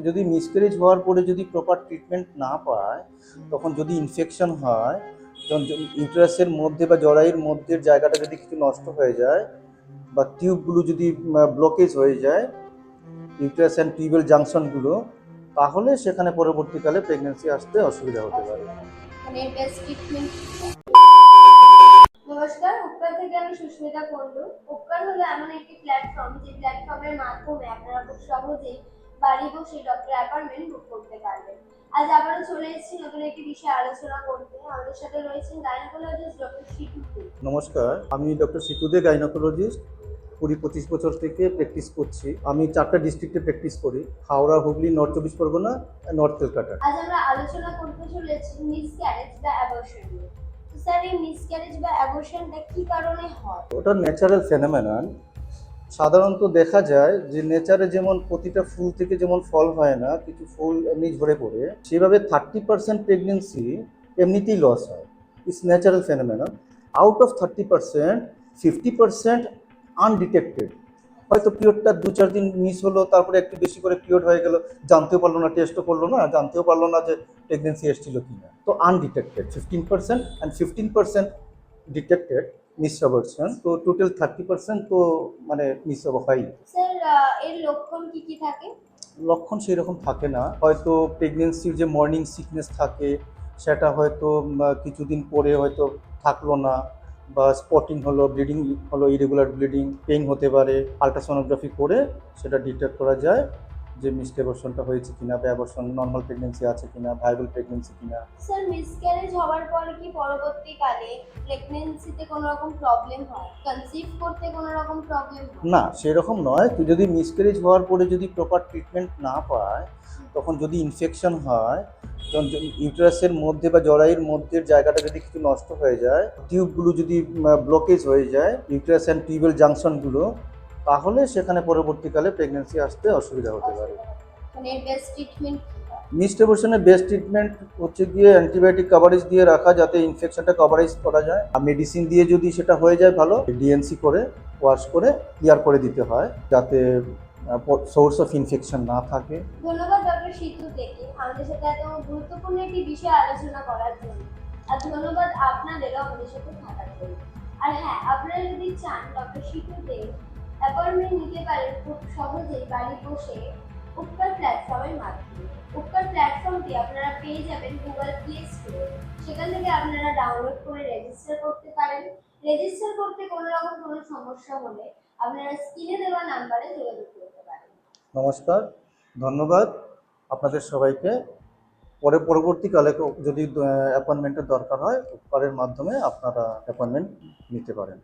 যদি মিসক্যারেজ হওয়ার পরে যদি প্রপার ট্রিটমেন্ট না পায়, তখন যদি ইনফেকশন হয়, যখন ইউটেরাসের মধ্যে বা জরায়ুর মধ্যে জায়গাটা যদি কিছু নষ্ট হয়ে যায় বা টিউবগুলো যদি ব্লকেজ হয়ে যায়, ইউটেরাস অ্যান্ড টিউবেল জাংশনগুলো, তাহলে সেখানে পরবর্তীকালে প্রেগন্যান্সি আসতে অসুবিধা হতে পারে। মানে বেস্ট ট্রিটমেন্ট। নমস্কার, উপকার থেকে আমি সুস্মিতা কুন্ডু। উপকার হলো এমন একটি প্ল্যাটফর্ম যে প্ল্যাটফর্মের মাধ্যমে আপনারা খুব সহজেই বাড়ি বসে ডক্টর অ্যাপয়েন্টমেন্ট বুক করতে পারবেন। আজ আবারও চলে এসেছি নতুন একটি বিষয়ে আলোচনা করতে। আমাদের সাথে রয়েছেন গাইনোকোলজিস্ট ডক্টর শিটু দে। নমস্কার, আমি ডক্টর শিটু দে, গাইনোকোলজিস্ট। 20-25 বছর থেকে প্র্যাকটিস করছি। আমি 4টা ডিস্ট্রিক্টে প্র্যাকটিস করি: হাওড়া, হুগলি, নর্থ চব্বিশ পরগনা, নর্থ কলকাতা। আজ আমরা আলোচনা করতে চলেছি মিসক্যারেজ বা অ্যাবর্শন নিয়ে। তো স্যার, এই মিসক্যারেজ বা অ্যাবর্শনটা কি কারণে হয়? ওটা ন্যাচারাল ফেনোমেনন। সাধারণত দেখা যায় যে নেচারে যেমন প্রতিটা ফুল থেকে যেমন ফল হয় না, কিছু ফুল এমনি ঝরে পড়ে, সেভাবে 30% প্রেগনেন্সি এমনিতেই লস হয়। It's natural phenomenon. Out of 30%, 50% undetected. হয়তো পিরিয়ডটা 2-4 দিন মিস হলো, তারপরে একটু বেশি করে পিরিয়ড হয়ে গেল, জানতেও পারলো না, টেস্টও করলো না, জানতেও পারলো না যে প্রেগনেন্সি এসেছিল কিনা। তো undetected 15%, and 15% detected miss abortion. তো টোটাল 30% তো মানে মিস হয়। স্যার, এর লক্ষণ কি কি থাকে? লক্ষণ সেই রকম থাকে না। হয়তো প্রেগনেন্সির যে মর্নিং সিকনেস থাকে, সেটা হয়তো কিছুদিন পরে হয়তো থাকলো না, বা স্পটিং হলো, ব্লিডিং হলো, ইরেগুলার ব্লিডিং, পেইন হতে পারে। আল্ট্রাসোনোগ্রাফি করে সেটা ডিটেক্ট করা যায় যে মিসড অ্যাবর্শনটা হয়েছে কিনা, বা অ্যাবর্শন নর্মাল প্রেগনেন্সি আছে কিনা, ভায়াবল প্রেগনেন্সি কিনা। স্যার, মিসক্যারেজ হওয়ার পরে কি পরবর্তীকালে প্রেগন্যান্সিতে কোনো রকম প্রবলেম হয়? কনসিভ করতে কোনো রকম প্রবলেম হয়? না, সেরকম নয়। তুই যদি মিসক্যারেজ হওয়ার পরে যদি প্রপার ট্রিটমেন্ট না পায়, তখন যদি ইনফেকশন হয়, যখন ইউটেরাসের মধ্যে বা জরায়ুর মধ্যে জায়গাটা যদি কিছু নষ্ট হয়ে যায়, টিউবগুলো যদি ব্লকেজ হয়ে যায়, ইউটেরাস অ্যান্ড টিউবেল জাংশনগুলো, তাহলে সেখানে পরবর্তীকালে প্রেগন্যান্সি আসতে অসুবিধা হতে পারে। মানে বেস্ট ট্রিটমেন্ট? মিসড অ্যাবর্শনের বেস্ট ট্রিটমেন্ট হচ্ছে গিয়ে অ্যান্টিবায়োটিক কভারেজ দিয়ে রাখা, যাতে ইনফেকশনটা কভারেজ করা যায়। আর মেডিসিন দিয়ে যদি সেটা হয়ে যায় ভালো, ডিএনসি করে ওয়াশ করে ক্লিয়ার করে দিতে হয়, যাতে সোর্স অফ ইনফেকশন না থাকে। ধন্যবাদ ডক্টর শিতু থেকে আমাদের সাথে এত গুরুত্বপূর্ণ একটি বিষয়ে আলোচনা করার জন্য। আর ধন্যবাদ আপনাদেরও আমাদের সাথে থাকার জন্য। আর হ্যাঁ, আপনারা যদি চান ডক্টর শিতুতে অ্যাপয়েন্টমেন্ট নিতে পারেন খুব সহজেই বাড়ি বসে উপকার প্ল্যাটফর্মের মাধ্যমে। উপকার প্ল্যাটফর্মটি আপনারা পেয়ে যাবেন গুগল প্লে স্টোরে। সেখান থেকে আপনারা ডাউনলোড করে রেজিস্টার করতে পারেন। রেজিস্টার করতে কোনো রকম কোনো সমস্যা হলে আপনারা স্ক্রিনে দেওয়া নাম্বারে যোগাযোগ করতে পারেন। নমস্কার, ধন্যবাদ আপনাদের সবাইকে। পরবর্তীকালে যদি অ্যাপয়েন্টমেন্টের দরকার হয়, উপকারের মাধ্যমে আপনারা অ্যাপয়েন্টমেন্ট নিতে পারেন।